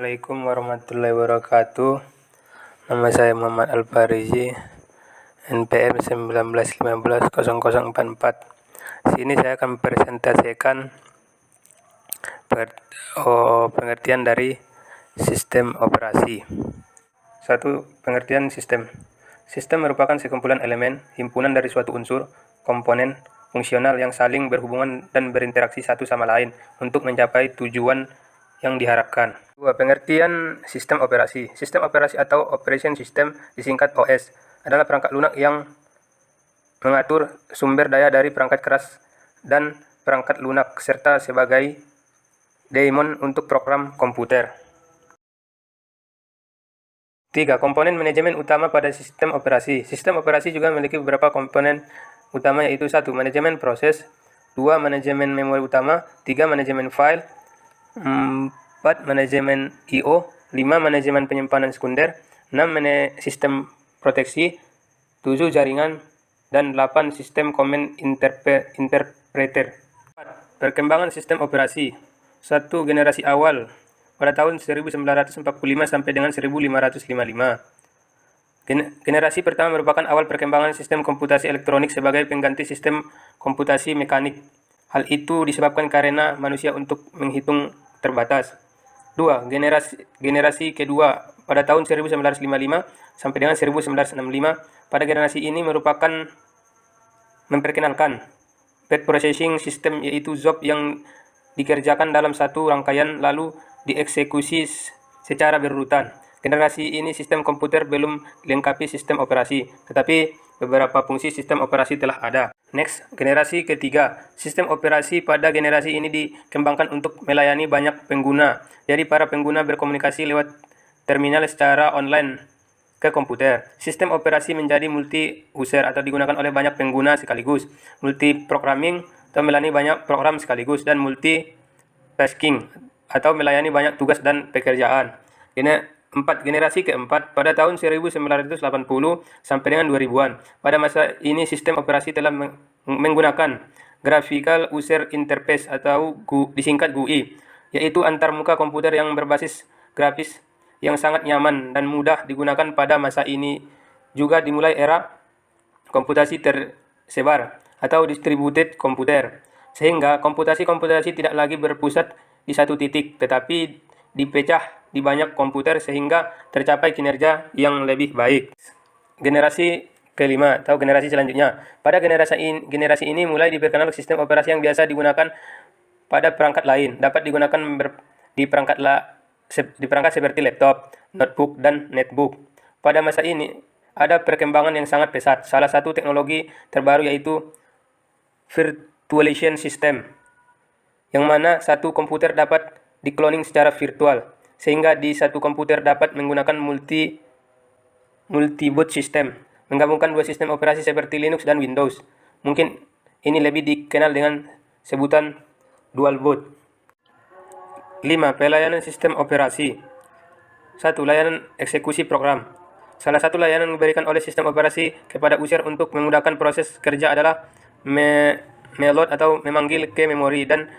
Assalamualaikum warahmatullahi wabarakatuh. Nama saya Muhammad Al-Farizi, NPM 19150044. Sini saya akan mempresentasikan pengertian dari sistem operasi. Satu, pengertian sistem. Sistem merupakan sekumpulan elemen, himpunan dari suatu unsur, komponen, fungsional yang saling berhubungan dan berinteraksi satu sama lain untuk mencapai tujuan yang diharapkan. Dua, pengertian sistem operasi. Sistem operasi atau operation system disingkat OS adalah perangkat lunak yang mengatur sumber daya dari perangkat keras dan perangkat lunak serta sebagai daemon untuk program komputer. 3. Komponen manajemen utama pada sistem operasi. Sistem operasi juga memiliki beberapa komponen utama, yaitu 1. Manajemen proses, 2. Manajemen memori utama, 3. Manajemen file, 4. Manajemen I/O, 5. Manajemen penyimpanan sekunder, 6. Sistem proteksi, 7. Jaringan, dan 8. Sistem command interpreter. 4. Perkembangan sistem operasi. 1. Generasi awal pada tahun 1945 sampai dengan 1555. Generasi pertama merupakan awal perkembangan sistem komputasi elektronik sebagai pengganti sistem komputasi mekanik. Hal itu disebabkan karena manusia untuk menghitung terbatas. 2. Generasi kedua pada tahun 1955 sampai dengan 1965. Pada generasi ini memperkenalkan pet processing system, yaitu job yang dikerjakan dalam satu rangkaian lalu dieksekusi secara berurutan. Generasi ini sistem komputer belum dilengkapi sistem operasi, tetapi beberapa fungsi sistem operasi telah ada. Next, generasi ketiga. Sistem operasi pada generasi ini dikembangkan untuk melayani banyak pengguna. Jadi para pengguna berkomunikasi lewat terminal secara online ke komputer. Sistem operasi menjadi multi-user atau digunakan oleh banyak pengguna sekaligus. Multi-programming atau melayani banyak program sekaligus, dan multi-tasking atau melayani banyak tugas dan pekerjaan. 4. Generasi keempat pada tahun 1980 sampai dengan 2000-an. Pada masa ini sistem operasi telah menggunakan Graphical User Interface atau disingkat GUI, yaitu antarmuka komputer yang berbasis grafis yang sangat nyaman dan mudah digunakan. Pada masa ini juga dimulai era komputasi tersebar atau distributed komputer, sehingga komputasi tidak lagi berpusat di satu titik, tetapi dipecah di banyak komputer sehingga tercapai kinerja yang lebih baik. Generasi kelima atau generasi selanjutnya. Pada generasi ini mulai diperkenalkan sistem operasi yang biasa digunakan pada perangkat lain, dapat digunakan di perangkat seperti laptop, notebook, dan netbook. Pada masa ini ada perkembangan yang sangat pesat. Salah satu teknologi terbaru yaitu virtualization system, yang mana satu komputer dapat di-cloning secara virtual, sehingga di satu komputer dapat menggunakan multi-boot system, menggabungkan dua sistem operasi seperti Linux dan Windows. Mungkin ini lebih dikenal dengan sebutan dual boot. 5. Pelayanan sistem operasi. 1. Layanan eksekusi program. Salah satu layanan yang diberikan oleh sistem operasi kepada user untuk memudahkan proses kerja adalah meload atau memanggil ke memori, dan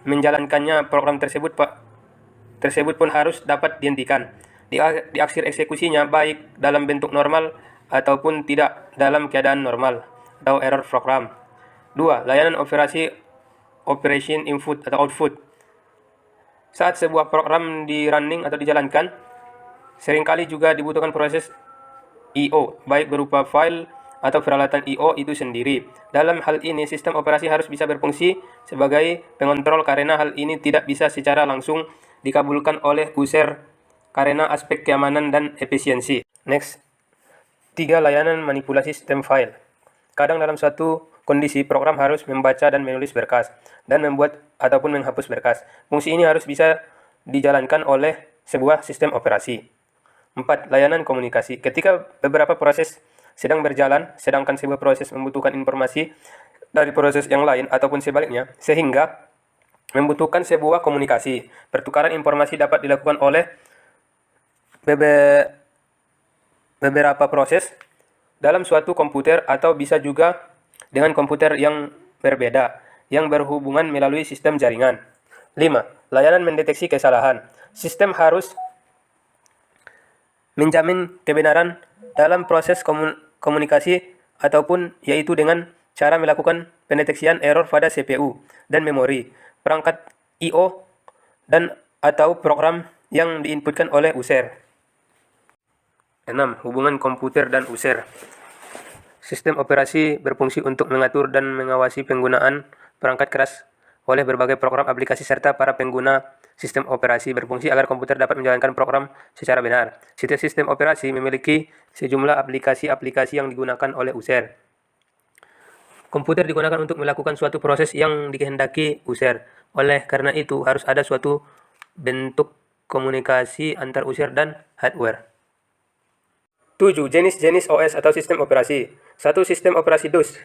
menjalankannya program tersebut pun harus dapat dihentikan di akhir eksekusinya, baik dalam bentuk normal ataupun tidak dalam keadaan normal atau error program. 2. Layanan operasi operation input atau output. Saat sebuah program di running atau dijalankan, seringkali juga dibutuhkan proses I/O, baik berupa file atau peralatan I/O itu sendiri. Dalam hal ini, sistem operasi harus bisa berfungsi sebagai pengontrol, karena hal ini tidak bisa secara langsung dikabulkan oleh user karena aspek keamanan dan efisiensi. Next. 3. Layanan manipulasi sistem file. Kadang dalam suatu kondisi, program harus membaca dan menulis berkas, dan membuat ataupun menghapus berkas. Fungsi ini harus bisa dijalankan oleh sebuah sistem operasi. 4. Layanan komunikasi. Ketika beberapa proses sedang berjalan, sedangkan sebuah proses membutuhkan informasi dari proses yang lain ataupun sebaliknya, sehingga membutuhkan sebuah komunikasi. Pertukaran informasi dapat dilakukan oleh beberapa proses dalam suatu komputer, atau bisa juga dengan komputer yang berbeda yang berhubungan melalui sistem jaringan. 5. Layanan mendeteksi kesalahan. Sistem harus menjamin kebenaran dalam proses komunikasi ataupun yaitu dengan cara melakukan pendeteksian error pada CPU dan memori, perangkat I/O dan atau program yang diinputkan oleh user. 6. Hubungan komputer dan user. Sistem operasi berfungsi untuk mengatur dan mengawasi penggunaan perangkat keras oleh berbagai program aplikasi serta para pengguna sistem operasi berfungsi agar komputer dapat menjalankan program secara benar. Setiap sistem operasi memiliki sejumlah aplikasi-aplikasi yang digunakan oleh user. Komputer digunakan untuk melakukan suatu proses yang dikehendaki user. Oleh karena itu, harus ada suatu bentuk komunikasi antar user dan hardware. 7. Jenis-jenis OS atau sistem operasi. 1. Sistem operasi DOS.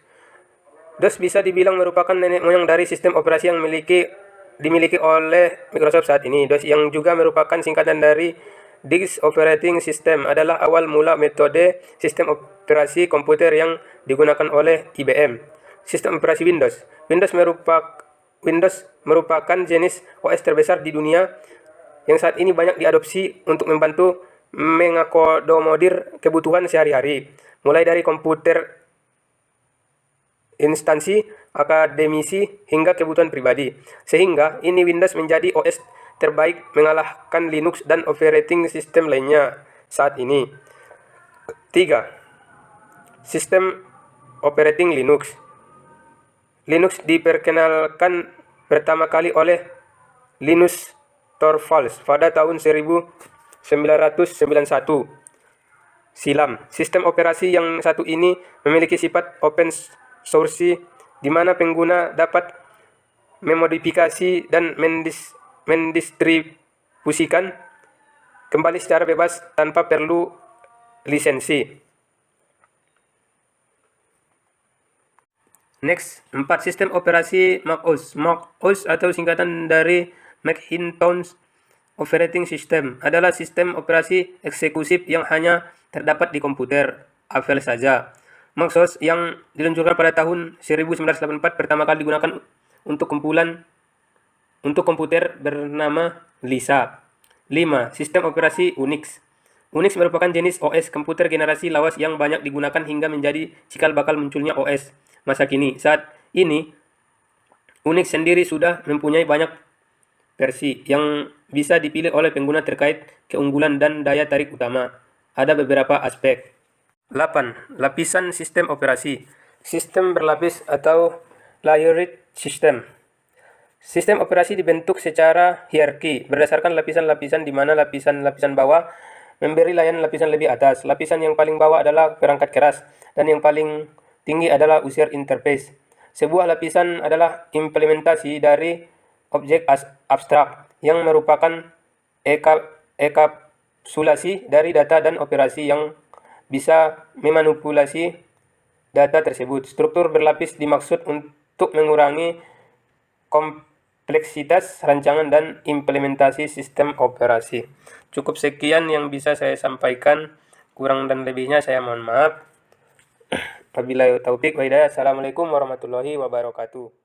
DOS bisa dibilang merupakan nenek moyang dari sistem operasi yang dimiliki oleh Microsoft saat ini. DOS yang juga merupakan singkatan dari Disk Operating System adalah awal mula metode sistem operasi komputer yang digunakan oleh IBM. Sistem operasi Windows. Windows merupakan jenis OS terbesar di dunia yang saat ini banyak diadopsi untuk membantu mengakomodir kebutuhan sehari-hari, mulai dari komputer instansi, akademisi, hingga kebutuhan pribadi. Sehingga ini Windows menjadi OS terbaik mengalahkan Linux dan operating system lainnya saat ini. 3. Sistem operating Linux. Linux diperkenalkan pertama kali oleh Linus Torvalds pada tahun 1991 silam. Sistem operasi yang satu ini memiliki sifat open source di mana pengguna dapat memodifikasi dan mendistribusikan kembali secara bebas tanpa perlu lisensi. Next, 4. Sistem operasi macOS. macOS atau singkatan dari Macintosh Operating System adalah sistem operasi eksekutif yang hanya terdapat di komputer Apple saja. macOS yang diluncurkan pada tahun 1984 pertama kali digunakan untuk komputer bernama Lisa. 5. Sistem operasi Unix. Unix merupakan jenis OS komputer generasi lawas yang banyak digunakan hingga menjadi cikal bakal munculnya OS masa kini. Saat ini, Unix sendiri sudah mempunyai banyak versi yang bisa dipilih oleh pengguna terkait keunggulan dan daya tarik utama. Ada beberapa aspek. 8. Lapisan sistem operasi. Sistem berlapis atau layered system. Sistem operasi dibentuk secara hierarki berdasarkan lapisan-lapisan di mana lapisan-lapisan bawah memberi layanan lapisan lebih atas. Lapisan yang paling bawah adalah perangkat keras dan yang paling tinggi adalah user interface. Sebuah lapisan adalah implementasi dari objek abstrak yang merupakan enkapsulasi dari data dan operasi yang bisa memanipulasi data tersebut. Struktur berlapis dimaksud untuk mengurangi kompleksitas rancangan dan implementasi sistem operasi. Cukup sekian yang bisa saya sampaikan. Kurang dan lebihnya saya mohon maaf. Wabillahi taufik wa hidayah. Assalamualaikum warahmatullahi wabarakatuh.